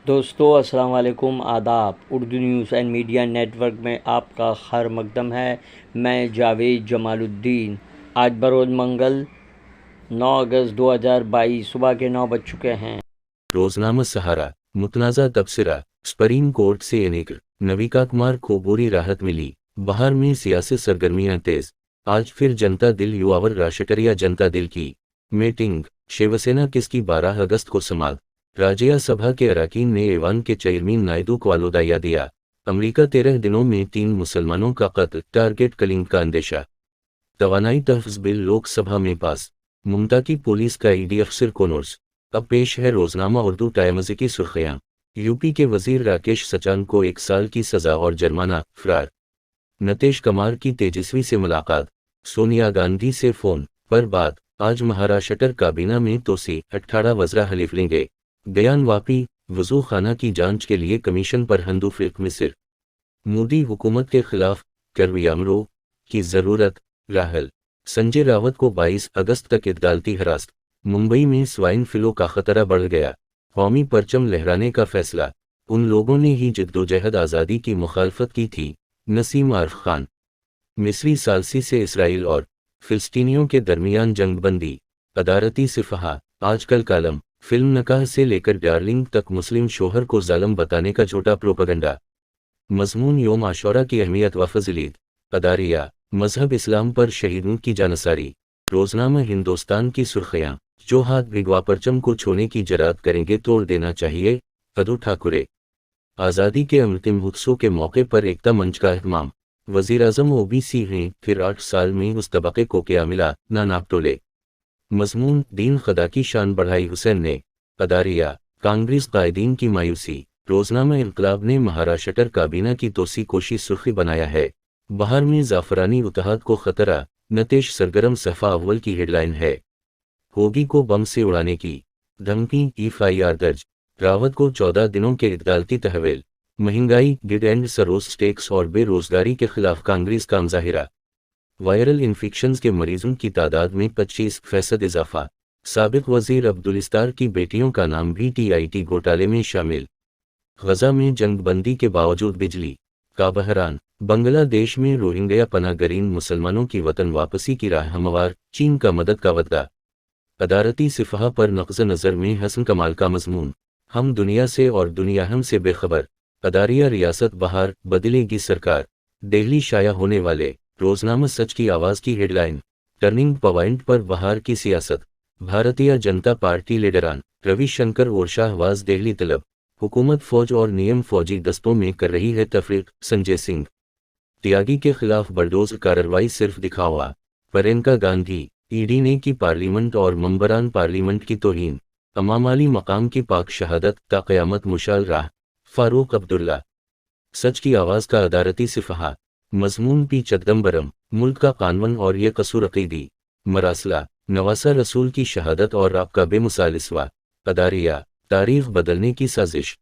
دوستو السلام علیکم، آداب۔ Urdu news and media network میں آپ کا خیر مقدم ہے۔ میں جاوید جمال الدین۔ آج بروز منگل 9 اگست 2022 صبح کے 9 بج چکے ہیں۔ روزنامہ سہارا۔ متنازع تبصرہ، سپریم کورٹ سے انیکر نویکا کمار کو بری راحت ملی، بہار میں سیاسی سرگرمیاں تیز۔ آج پھر جنتا دل یواور راشٹریہ جنتا دل کی میٹنگ، شیو سینا کس کی 12 اگست کو سماعت۔ راجیہ سبھا کے اراکین نے ایوان کے چیئرمین نائیڈو کو آلودہ دیا۔ امریکہ 13 دنوں میں 3 مسلمانوں کا قتل، ٹارگٹ کلنگ کا اندیشہ۔ توانائی تحفظ بل لوک سبھا میں پاس، ممتا کی پولیس کا ای ڈی افسر کو نوٹس۔ اب پیش ہے روزنامہ اردو ٹائمز کی سرخیاں۔ یوپی کے وزیر راکیش سچان کو 1 سال کی سزا اور جرمانہ، فرار۔ نتیش کمار کی تیجسوی سے ملاقات، سونیا گاندھی سے فون پر بات۔ آج مہاراشٹر کابینہ میں توسیع، 18 وزراء حلف لیں گے۔ گیان واپی وضو خانہ کی جانچ کے لیے کمیشن پر ہندو فرق مصر۔ مودی حکومت کے خلاف کرویامرو کی ضرورت، راہل۔ سنجے راوت کو 22 اگست تک عدالتی حراست۔ ممبئی میں سوائن فلو کا خطرہ بڑھ گیا، قومی پرچم لہرانے کا فیصلہ۔ ان لوگوں نے ہی جدوجہد آزادی کی مخالفت کی تھی، نسیم عارف خان۔ مصری ثالثی سے اسرائیل اور فلسطینیوں کے درمیان جنگ بندی، ادارتی صفحہ۔ آج کل کالم، فلم نکاح سے لے کر ڈارلنگ تک مسلم شوہر کو ظالم بتانے کا جھوٹا پروپیگنڈا۔ مضمون یوم عاشورہ کی اہمیت و فضیلت، اداریہ، مذہب اسلام پر شہیدوں کی جانثاری۔ روزنامہ ہندوستان کی سرخیاں، جو ہاتھ بھگوا پرچم کو چھونے کی جرات کریں گے توڑ دینا چاہیے، ادو ٹھاکرے۔ آزادی کے امرت مہوتسو کے موقع پر ایکتا منچ کا اہتمام۔ وزیراعظم او بی سی ہیں، پھر 8 سال میں اس طبقے کو کیا ملا، ناناپ ٹولے۔ مضمون، دین خدا کی شان بڑھائی حسین نے، اداریہ، کانگریس قائدین کی مایوسی۔ روزنامہ انقلاب نے مہاراشٹر کابینہ کی توسیع کوشی سرخی بنایا ہے، بہار میں زعفرانی اتحاد کو خطرہ، نتیش سرگرم صفحہ اول کی ہیڈ لائن ہے۔ ہوگی کو بم سے اڑانے کی دھمکی، ایف آئی آر درج، راوت کو 14 دنوں کے عدالتی تحویل۔ مہنگائی، گڈ اینڈ سروس ٹیکس اور بے روزگاری کے خلاف کانگریس کا مظاہرہ۔ وائرل انفیکشنز کے مریضوں کی تعداد میں 25% اضافہ۔ سابق وزیر عبدالستار کی بیٹیوں کا نام بھی ٹی آئی ٹی گھوٹالے میں شامل۔ غزہ میں جنگ بندی کے باوجود بجلی کا بحران، بنگلہ دیش میں روہنگیا پناہ گزین مسلمانوں کی وطن واپسی کی راہ ہموار، چین کا مدد کا وعدہ۔ ادارتی صفحہ پر نقطۂ نظر میں حسن کمال کا مضمون، ہم دنیا سے اور دنیا ہم سے بے خبر، اداریہ ریاست بہار بدلے گی سرکار، دہلی شائع ہونے والے۔ روزنامہ سچ کی آواز کی ہیڈ لائن، ٹرننگ پوائنٹ پر بہار کی سیاست، بھارتیہ جنتا پارٹی لیڈران روی شنکر اور شاہباز دہلی طلب، حکومت فوج اور نیم فوجی دستوں میں کر رہی ہے تفریق، سنجے سنگھ۔ تیاگی کے خلاف بلڈوز کارروائی صرف دکھاوا، پرینکا گاندھی۔ ای ڈی نے کی پارلیمنٹ اور ممبران پارلیمنٹ کی توہین، امام علی مقام کی پاک شہادت تا قیامت مشال راہ، فاروق عبداللہ۔ سچ کی آواز کا ادارتی صفحہ، مضمون پی چدمبرم، ملک کا قانون اور یہ قصور عقیدی، مراسلہ، نواسا رسول کی شہادت اور آپ کا بے مثال اسوا، اداریہ، تاریخ بدلنے کی سازش۔